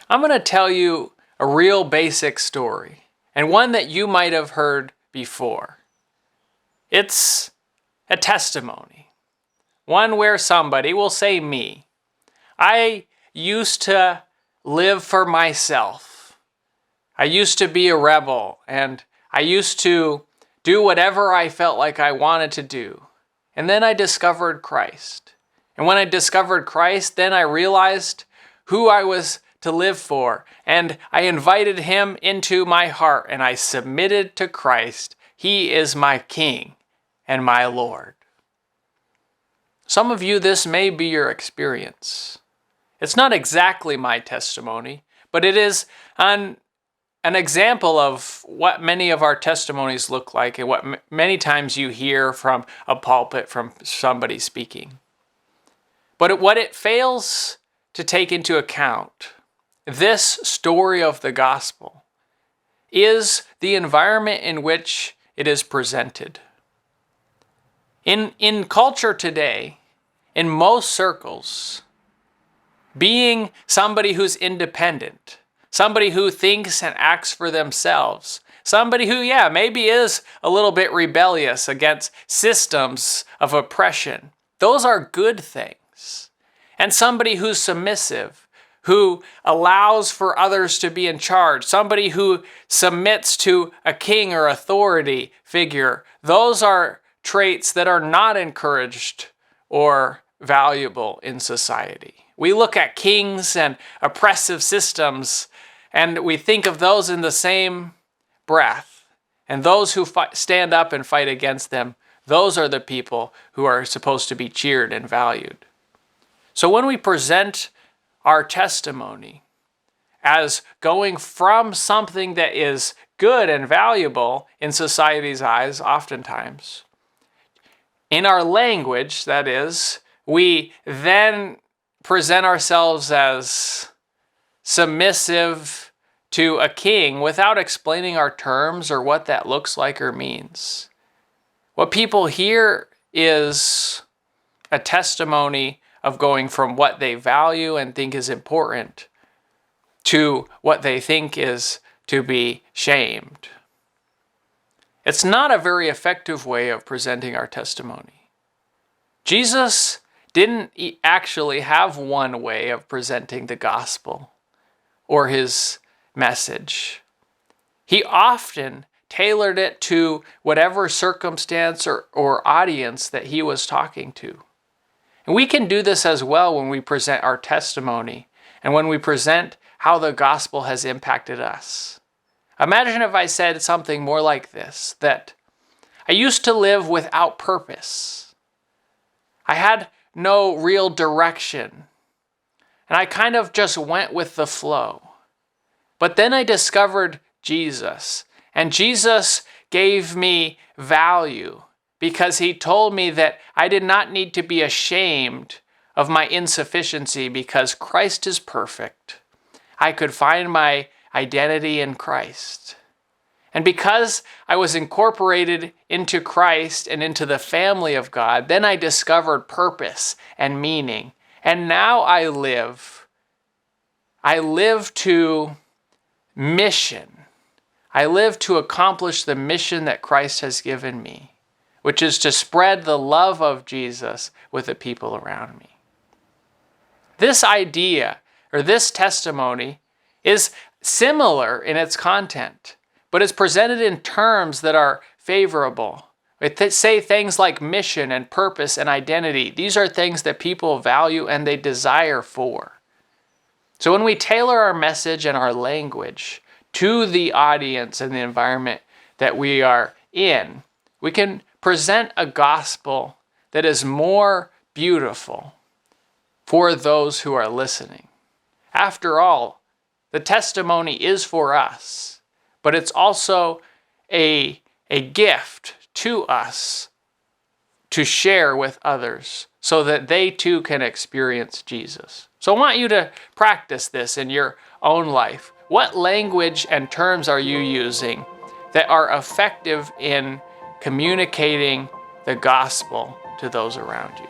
I'm going to tell you a real basic story, and one that you might have heard before. It's a testimony, one where somebody, will say me, I used to live for myself. I used to be a rebel, and I used to do whatever I felt like I wanted to do. And then I discovered Christ. And when I discovered Christ, then I realized who I was to live for. And I invited him into my heart, and I submitted to Christ. He is my King and my Lord. Some of you, this may be your experience. It's not exactly my testimony, but it is an example of what many of our testimonies look like and what many times you hear from a pulpit from somebody speaking. But what it fails to take into account, this story of the gospel, is the environment in which it is presented. In culture today, in most circles, being somebody who's independent, somebody who thinks and acts for themselves, somebody who, maybe is a little bit rebellious against systems of oppression, those are good things. And somebody who's submissive, who allows for others to be in charge, somebody who submits to a king or authority figure, those are traits that are not encouraged or valuable in society. We look at kings and oppressive systems, and we think of those in the same breath. And those who stand up and fight against them, those are the people who are supposed to be cheered and valued. So when we present our testimony as going from something that is good and valuable in society's eyes, oftentimes, in our language, that is, we then present ourselves as submissive to a king without explaining our terms or what that looks like or means. What people hear is a testimony of going from what they value and think is important to what they think is to be shamed. It's not a very effective way of presenting our testimony. Jesus didn't actually have one way of presenting the gospel or his message. He often tailored it to whatever circumstance or audience that he was talking to. And we can do this as well when we present our testimony and when we present how the gospel has impacted us. Imagine if I said something more like this, that I used to live without purpose. I had no real direction, and I kind of just went with the flow. But then I discovered Jesus, and Jesus gave me value because he told me that I did not need to be ashamed of my insufficiency because Christ is perfect. I could find my identity in Christ. And because I was incorporated into Christ and into the family of God, then I discovered purpose and meaning. And now I live to mission. I live to accomplish the mission that Christ has given me, which is to spread the love of Jesus with the people around me. This idea, or this testimony, is similar in its content, but it's presented in terms that are favorable. They say things like mission and purpose and identity. These are things that people value and they desire for. So when we tailor our message and our language to the audience and the environment that we are in, we can present a gospel that is more beautiful for those who are listening. After all, the testimony is for us, but it's also a gift to us to share with others so that they too can experience Jesus. So I want you to practice this in your own life. What language and terms are you using that are effective in communicating the gospel to those around you?